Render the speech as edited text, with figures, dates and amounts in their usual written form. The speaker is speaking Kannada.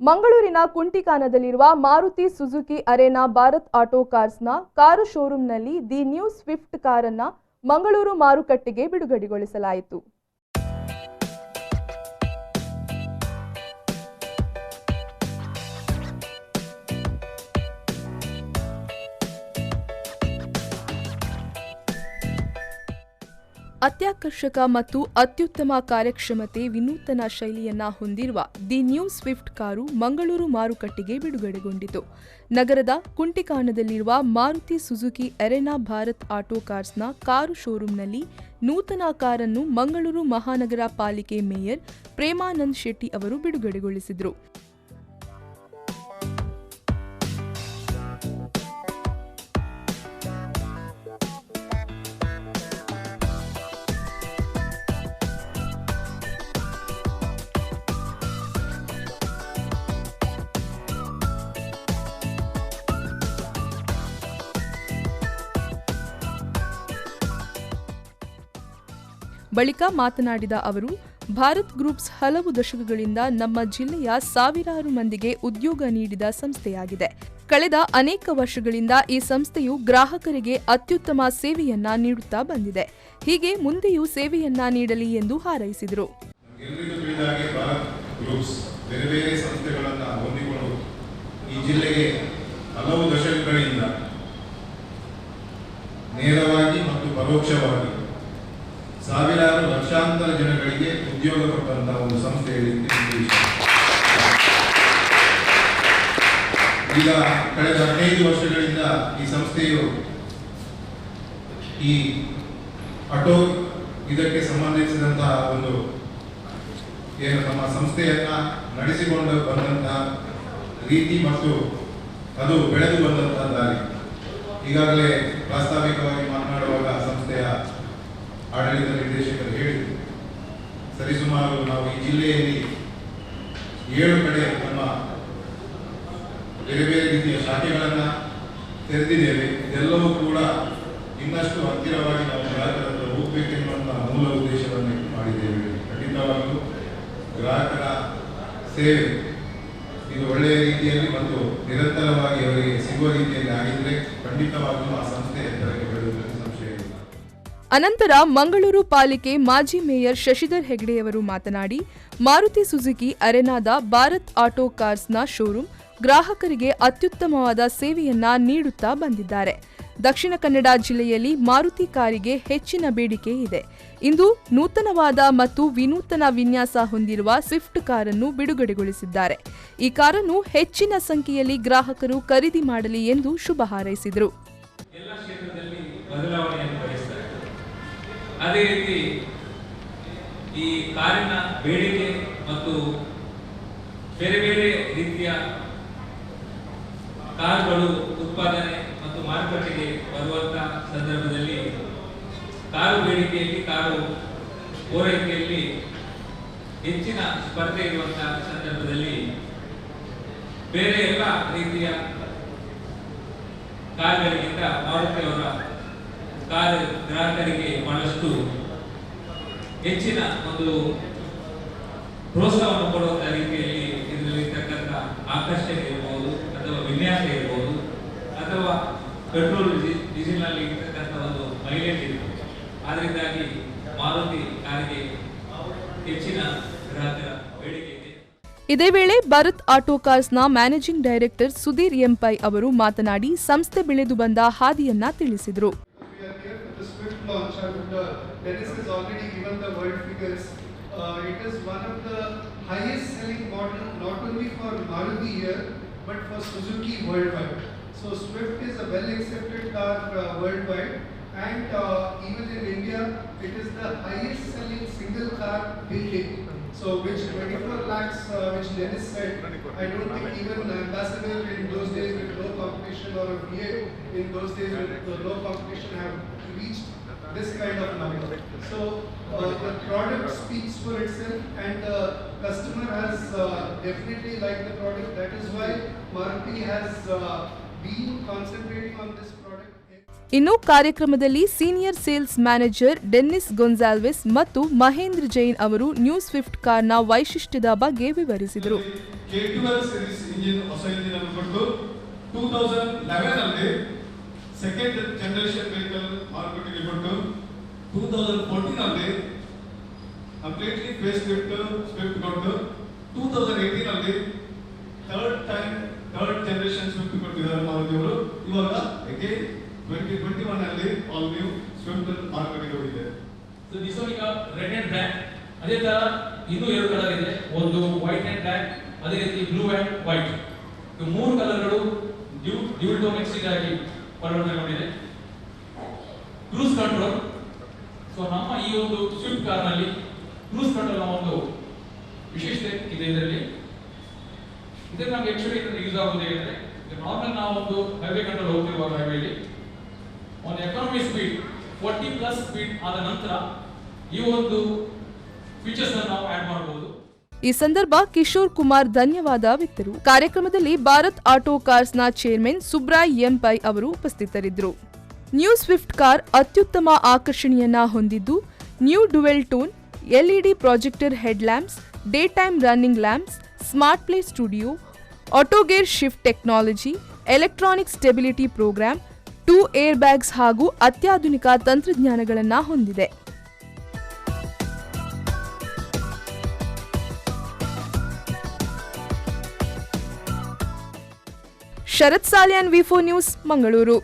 ಮಂಗಳೂರಿನ ಕುಂಟಿಕಾನದಲ್ಲಿರುವ Maruti Suzuki Arena Bharat Auto ಕಾರ್ಸ್ನ ಕಾರು ಶೋರೂಮ್ನಲ್ಲಿ ದಿ ನ್ಯೂ ಸ್ವಿಫ್ಟ್ ಕಾರನ್ನು ಮಂಗಳೂರು ಮಾರುಕಟ್ಟೆಗೆ ಬಿಡುಗಡೆಗೊಳಿಸಲಾಯಿತು. ಅತ್ಯಾಕರ್ಷಕ ಮತ್ತು ಅತ್ಯುತ್ತಮ ಕಾರ್ಯಕ್ಷಮತೆ ವಿನೂತನ ಶೈಲಿಯನ್ನ ಹೊಂದಿರುವ the new Swift car Mangaluru ಮಾರುಕಟ್ಟೆಗೆ ಬಿಡುಗಡೆಗೊಂಡಿತು. ನಗರದ ಕುಂಟಿಕಾನದಲ್ಲಿರುವ Maruti Suzuki Arena Bharat Auto ಕಾರ್ಸ್ನ ಕಾರು ಶೋರೂಮ್ನಲ್ಲಿ ನೂತನ ಕಾರನ್ನು ಮಂಗಳೂರು ಮಹಾನಗರ ಪಾಲಿಕೆ ಮೇಯರ್ ಪ್ರೇಮಾನಂದ್ ಶೆಟ್ಟಿ ಅವರು ಬಿಡುಗಡೆಗೊಳಿಸಿದರು. ಬಳಿಕ ಮಾತನಾಡಿದ ಅವರು, ಭಾರತ್ ಗ್ರೂಪ್ಸ್ ಹಲವು ದಶಕಗಳಿಂದ ನಮ್ಮ ಜಿಲ್ಲೆಯ ಸಾವಿರಾರು ಮಂದಿಗೆ ಉದ್ಯೋಗ ನೀಡಿದ ಸಂಸ್ಥೆಯಾಗಿದೆ. ಕಳೆದ ಅನೇಕ ವರ್ಷಗಳಿಂದ ಈ ಸಂಸ್ಥೆಯು ಗ್ರಾಹಕರಿಗೆ ಅತ್ಯುತ್ತಮ ಸೇವೆಯನ್ನ ನೀಡುತ್ತಾ ಬಂದಿದೆ. ಹೀಗೆ ಮುಂದೆಯೂ ಸೇವೆಯನ್ನ ನೀಡಲಿ ಎಂದು ಹಾರೈಸಿದರು. ಈ ಜಿಲ್ಲೆಗೆ ಹಲವು ದಶಕಗಳಿಂದ ನೇರವಾಗಿ ಮತ್ತು ಪರೋಕ್ಷವಾಗಿ ಸಾವಿರಾರು ಲಕ್ಷಾಂತರ ಜನಗಳಿಗೆ ಉದ್ಯೋಗ ಕೊಟ್ಟಂತಹ ಒಂದು ಸಂಸ್ಥೆ ಈಗ ಕಳೆದ 15 ವರ್ಷಗಳಿಂದ ಈ ಸಂಸ್ಥೆಯು ಈ ಆಟೋ ಇದಕ್ಕೆ ಸಂಬಂಧಿಸಿದಂತಹ ಒಂದು ಏನು ನಮ್ಮ ಸಂಸ್ಥೆಯನ್ನ ನಡೆಸಿಕೊಂಡು ಬಂದಂತಹ ರೀತಿ ಮತ್ತು ಅದು ಬೆಳೆದು ಬಂದಂತಹ ದಾರಿ ಈಗಾಗಲೇ ಪ್ರಾಸ್ತಾವಿಕವಾಗಿ ಮಾತನಾಡುವಾಗ ಸಂಸ್ಥೆಯ ಆಡಳಿತ ನಿರ್ದೇಶಕರು ಹೇಳಿದರು. ಸರಿಸುಮಾರು ನಾವು ಈ ಜಿಲ್ಲೆಯಲ್ಲಿ 7 ಕಡೆ ನಮ್ಮ ಬೇರೆ ಬೇರೆ ರೀತಿಯ ಶಾಖೆಗಳನ್ನು ತೆರೆದಿದ್ದೇವೆ. ಇದೆಲ್ಲವೂ ಕೂಡ ಇನ್ನಷ್ಟು ಹತ್ತಿರವಾಗಿ ನಾವು ಗ್ರಾಹಕರನ್ನು ಹೋಗಬೇಕೆನ್ನುವಂತಹ ಮೂಲ ಉದ್ದೇಶವನ್ನು ಮಾಡಿದ್ದೇವೆ. ಖಂಡಿತವಾಗಲೂ ಗ್ರಾಹಕರ ಸೇವೆ ಇದು ಒಳ್ಳೆಯ ರೀತಿಯಲ್ಲಿ ಮತ್ತು ನಿರಂತರವಾಗಿ ಅವರಿಗೆ ಸಿಗುವ ರೀತಿಯಲ್ಲಿ ಆಗಿದ್ದರೆ ಖಂಡಿತವಾಗಲೂ ಆ ಸಂಸ್ಥೆ ಎತ್ತರಕ್ಕೆ ಬೆಳೆಯುವುದರಲ್ಲಿ ಸಂಶಯ ಇಲ್ಲ. ಅನಂತರ ಮಂಗಳೂರು ಪಾಲಿಕೆ ಮಾಜಿ ಮೇಯರ್ ಶಶಿಧರ್ ಹೆಗ್ಡೆಯವರು ಮಾತನಾಡಿ, ಮಾರುತಿ ಸುಜುಕಿ ಅರೇನಾದ ಭಾರತ್ ಆಟೋ ಕಾರ್ಸ್ನ ಶೋರೂಮ್ ಗ್ರಾಹಕರಿಗೆ ಅತ್ಯುತ್ತಮವಾದ ಸೇವೆಯನ್ನ ನೀಡುತ್ತಾ ಬಂದಿದ್ದಾರೆ. ದಕ್ಷಿಣ ಕನ್ನಡ ಜಿಲ್ಲೆಯಲ್ಲಿ ಮಾರುತಿ ಕಾರಿಗೆ ಹೆಚ್ಚಿನ ಬೇಡಿಕೆ ಇದೆ. ಇಂದು ನೂತನವಾದ ಮತ್ತು ವಿನೂತನ ವಿನ್ಯಾಸ ಹೊಂದಿರುವ ಸ್ವಿಫ್ಟ್ ಕಾರನ್ನು ಬಿಡುಗಡೆಗೊಳಿಸಿದ್ದಾರೆ. ಈ ಕಾರನ್ನು ಹೆಚ್ಚಿನ ಸಂಖ್ಯೆಯಲ್ಲಿ ಗ್ರಾಹಕರು ಖರೀದಿ ಮಾಡಲಿ ಎಂದು ಶುಭ ಹಾರೈಸಿದರು. ಅದೇ ರೀತಿ ಈ ಕಾರಿನ ಬೇಡಿಕೆ ಮತ್ತು ಬೇರೆ ಬೇರೆ ರೀತಿಯ ಕಾರುಗಳು ಉತ್ಪಾದನೆ ಮತ್ತು ಮಾರುಕಟ್ಟೆಗೆ ಬರುವಂತಹ ಸಂದರ್ಭದಲ್ಲಿ ಕಾರು ಬೇಡಿಕೆಯಲ್ಲಿ ಕಾರು ಪೂರೈಕೆಯಲ್ಲಿ ಹೆಚ್ಚಿನ ಸ್ಪರ್ಧೆ ಇರುವಂತಹ ಸಂದರ್ಭದಲ್ಲಿ ಬೇರೆ ಎಲ್ಲ ರೀತಿಯ ಕಾರುಗಳಿಗಿಂತ ಮಾರುತಿ ಅವರ ಕಾರು ಗ್ರಾಹಕರಿಗೆ ಬಹಳಷ್ಟು ಹೆಚ್ಚಿನ ಒಂದು ಪ್ರೋತ್ಸಾಹವನ್ನು ಕೊಡುವಂತಹ ರೀತಿಯಲ್ಲಿ ಇದರಲ್ಲಿರ್ತಕ್ಕಂಥ ಆಕರ್ಷಣೆ ಇರಬಹುದು ಅಥವಾ ವಿನ್ಯಾಸ ಇರಬಹುದು ಅಥವಾ ಪೆಟ್ರೋಲ್ ಡೀಸೆಲ್ನಲ್ಲಿ ಇರ್ತಕ್ಕಂಥ ಒಂದು ಮೈಲೇಜ್ ಇರಬಹುದು. ಆದ್ದರಿಂದಾಗಿ ಮಾರುತಿ ಕಾರಿಗೆ ಹೆಚ್ಚಿನ ಗ್ರಾಹಕರ ಬೇಡಿಕೆ ಇದೆ. ಇದೇ ವೇಳೆ Bharat Auto ಕಾರ್ಸ್ನ managing director Sudhir ಎಂಪೈ ಅವರು ಮಾತನಾಡಿ ಸಂಸ್ಥೆ ಬೆಳೆದು ಬಂದ ಹಾದಿಯನ್ನ ತಿಳಿಸಿದರು. Launch, and Dennis has already given the world figures. It is one of the highest selling model not only for Maruti here but for Suzuki worldwide. So Swift is a well accepted car worldwide, and even in India it is the highest selling single car built. So which 24 lakhs which Dennis said, I don't think even Ambassador in those days with no competition or a V8 in those days with no competition have reached this kind of number. So the product speaks for itself, and the customer has definitely liked the product. That is why Maruti has been concentrating on this product. ಇನ್ನು ಕಾರ್ಯಕ್ರಮದಲ್ಲಿ senior sales manager Dennis Gonsalves ಮತ್ತು ಮಹೇಂದ್ರ ಜೈನ್ ಅವರು ನ್ಯೂ ಸ್ವಿಫ್ಟ್ ಕಾರ್ನ ವೈಶಿಷ್ಟ್ಯದ ಬಗ್ಗೆ ವಿವರಿಸಿದರು. K12 series engine ಹೊಸ ಇಂಜಿನ್ ಅನ್ನು ಕೊಟ್ಟು 2011 ಅಲ್ಲಿ ಸೆಕೆಂಡ್ ಜನರೇಷನ್ ವೆಹಿಕಲ್ ಮಾರ್ಕೆಟ್ಗೆ ಕೊಟ್ಟು 2014 ಅಲ್ಲಿ ಕಂಪ್ಲೀಟ್ಲಿ ಫೇಸ್ ಸ್ವಿಫ್ಟ್ ಕೊಟ್ಟು 2018 ಅಲ್ಲಿ ಥರ್ಡ್ ಜನರೇಷನ್ ಸ್ವಿಫ್ಟ್ ಕೊಟ್ಟಿದ್ದಾರೆ ಮಾರುತಿ ಅವರು. ಇವಾಗ ಅಗೇನ್ 2021 ಅಲ್ಲಿ ಆಲ್ ನ್ಯೂ ಸ್ವಿಫ್ಟ್ ಮಾರ್ಕೆಟ್ಗೆ ಹೋಗಿದೆ. ಸೊ ದಿಸ್ ಒನ್ ಈಗ ರೆಡ್ ಅಂಡ್ ಬ್ಲಾಕ್, ಅದೇ ತರ ಇನ್ನೂ 2 ಕಲರ್ ಇದೆ, ಒಂದು ವೈಟ್ ಅಂಡ್ ಬ್ಲಾಕ್, ಅದೇ ರೀತಿ ಬ್ಲೂ ಅಂಡ್ ವೈಟ್. ಈ 3 ಕಲರ್ಗಳು ಡ್ಯೂಲ್ ಟೋನ್ ಎಕ್ಸ್ಚೇಂಜ್ ಆಗಿ ಪರಿವರ್ತನೆಗೊಂಡಿದೆ. ಕ್ರೂಸ್ ಕಂಟ್ರೋಲ್, ಸೊ ನಮ್ಮ ಈ ಒಂದು ಸ್ವಿಫ್ಟ್ ಕಾರ್ನಲ್ಲಿ ಕ್ರೂಸ್ ಕಂಟ್ರೋಲ್ ಒಂದು ವಿಶೇಷತೆ ಇದೆ. ಇದರಲ್ಲಿ ನಮಗೆ ಆಕ್ಚುಲಿ ಯೂಸ್ ಆಗೋದು ಹೇಳಿದ್ರೆ, ನಾರ್ಮಲ್ ನಾವು ಒಂದು ಹೈವೇ ಕಂಟ್ರೋಲ್ ಹೋಗ್ತಿರುವಾಗ ಹೈವೇಲಿ ಒಂದು ಎಕಾನಮಿ ಸ್ಪೀಡ್ 40+ ಸ್ಪೀಡ್ ಆದ ನಂತರ ಈ ಒಂದು ಫೀಚರ್ಸ್ ನಾವು ಆಡ್ ಮಾಡಬಹುದು. ಈ ಸಂದರ್ಭ ಕಿಶೋರ್ ಕುಮಾರ್ ಧನ್ಯವಾದ ವ್ಯಕ್ತರು. ಕಾರ್ಯಕ್ರಮದಲ್ಲಿ ಭಾರತ್ ಆಟೋ ಕಾರ್ಸ್ನ ಚೇರ್ಮನ್ ಸುಬ್ರಾಯ್ ಎಂ ಪೈ ಅವರು ಉಪಸ್ಥಿತರಿದ್ದರು. ನ್ಯೂ ಸ್ವಿಫ್ಟ್ ಕಾರ್ ಅತ್ಯುತ್ತಮ ಆಕರ್ಷಣೆಯನ್ನ ಹೊಂದಿದ್ದು, new dual tone LED projector head lamps, day time running lamps, smart play studio, auto gear shift technology, electronic stability programme, 2 air bags ಹಾಗೂ ಅತ್ಯಾಧುನಿಕ ತಂತ್ರಜ್ಞಾನಗಳನ್ನು ಹೊಂದಿದೆ. ಶರತ್ ಸಾಲ್ಯಾನ್, ವಿ4 ನ್ಯೂಸ್, ಮಂಗಳೂರು.